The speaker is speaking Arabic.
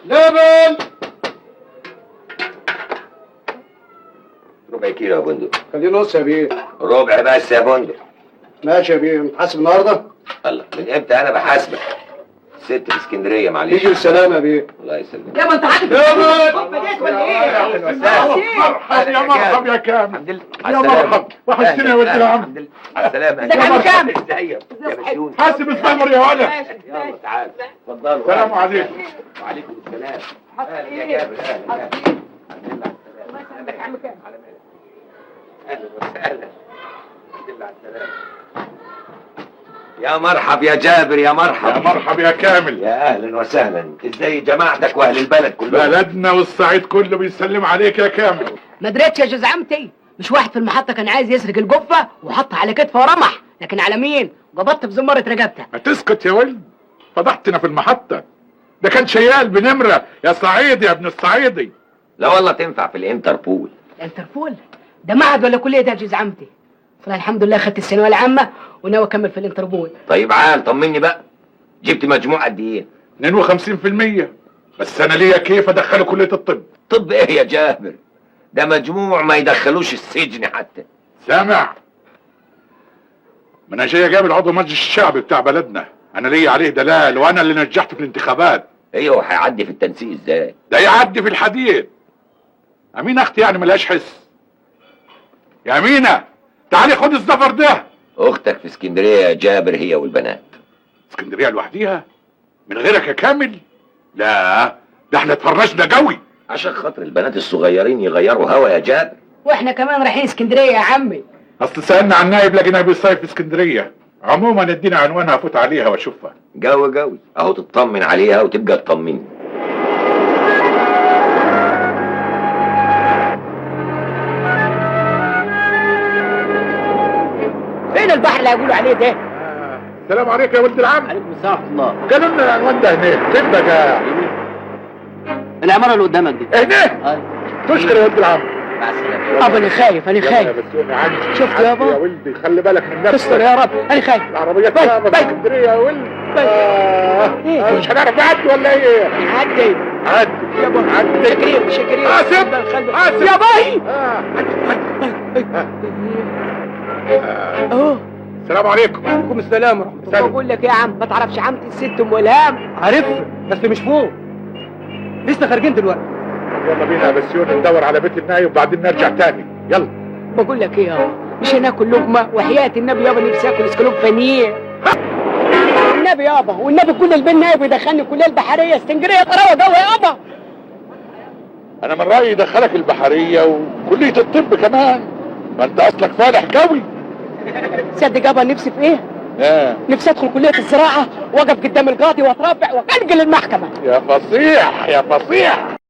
لبن. ربع كيلو يا بندق. خليه نص يا بيه. ربع بس يا بندق. ماشي يا بيه. نتحاسب النهارده؟ الله، من امتى انا بحاسبك؟ ست في اسكندريه معلش. يجي بالسلامه يا بيه. الله يسلمك. يا ما انت عارف ولا ايه؟ مرحب يا مرحب يا كامل. الحمد لله. يا مرحب. وحشتني يا ولد العم. الحمد لله على السلامه. ازيك يا عم كامل؟ ازيك يا بشوي. حاسب الثمر يا ولد. يلا تعال اتفضلوا. السلام عليكم. وعليكم السلام. اهلا يا جابر. اهلا الحمد لله على السلامه. يا عم كامل. على مالك. اهلا وسهلا. الحمد لله على السلامه. يا مرحب يا جابر. يا مرحب. يا مرحب يا كامل. يا اهلا وسهلا. ازاي جماعتك واهل البلد كلهم؟ بلدنا والصعيد كله بيسلم عليك يا كامل. ما دريتش يا جوز عمتي، مش واحد في المحطه كان عايز يسرق الجفه وحطها على كتفه ورمح، لكن على مين؟ قبضت في زمره رقبته. ما تسكت يا ولد، فضحتنا في المحطة. ده كان شيال بنمرة يا صعيدي يا ابن الصعيدي. لا والله تنفع في الانتربول. الانتربول؟ ده معهد ولا كليه ده يا جوز عمتي؟ اصل الحمد لله خدت الثانويه العامه وناوي اكمل في الانتربول. طيب عال طمني بقى، جبت مجموع قد ايه؟ 52%. بس انا ليا كيف ادخله كلية الطب؟ طب ايه يا جابر؟ ده مجموع ما يدخلوش السجن حتى. سامع؟ ما انا جاي اجابل عضو مجلس الشعب بتاع بلدنا، انا ليا عليه دلال وانا اللي نجحته في الانتخابات. ايوه هيعدي في التنسيق ازاي؟ ده يعدي في الحديد. امينه اختي يعني ملهاش حس. يا امينه تعالي خد الزفر ده. اختك في اسكندريه يا جابر هي والبنات. اسكندريه لوحديها؟ من غيرك يا كامل؟ لا ده احنا اتفرجنا قوي. عشان خاطر البنات الصغيرين يغيروا هوا يا جابر. واحنا كمان رايحين اسكندريه يا عمي. اصل سالنا عن نايب لقيناه بيصيف في اسكندريه. عموما ادينا عنوانها افوت عليها واشوفها. قوي اهو تطمن عليها وتبقى تطمني. فين البحر اللي هيقولوا عليه ده؟ السلام عليكم يا ولد العم. عليكم السلام ورحمه الله. قالوا لنا العنوان ده هناك. فين بقى؟ العماره اللي قدامك دي. هناك. تشكر يا ولد العم. مع السلامه. ابا انا خايف انا خايف. بس انا عندي. شفت يابا؟ يا ولدي خلي بالك من نفسك. استر يا رب انا خايف. العربيه بتاعتنا في اسكندريه يا ولد. إيه؟ مش هنعرف نعدي ولا ايه؟ عدي عدي يابا. عدي. شكرين حاسب حاسب يا باي. اهو. السلام عليكم. وعليكم السلام ورحمه الله. بقول لك ايه يا عم، ما تعرفش عمتي الست ام الهام؟ عارفها بس مش فوق، لسه خارجين دلوقتي. يلا بينا يا بسيون ندور على بيت النايب وبعدين نرجع تاني. يلا. بقول لك ايه يابا، مش هناكل لقمه وحياه النبي يابا نفسي اكل اسكالوب فنيه. النبي يابا والنبي كل البين نايب يدخلني الكليه البحريه اسكندريه طراوه قوي يابا. انا من رايي يدخلك البحريه وكليه الطب كمان، ما انت اصلك فالح قوي. صدق يابا نفسي في ايه؟ نفسي ادخل كليه الزراعه واقف قدام القاضي واترافع وانقل المحكمه. يا فصيح يا فصيح.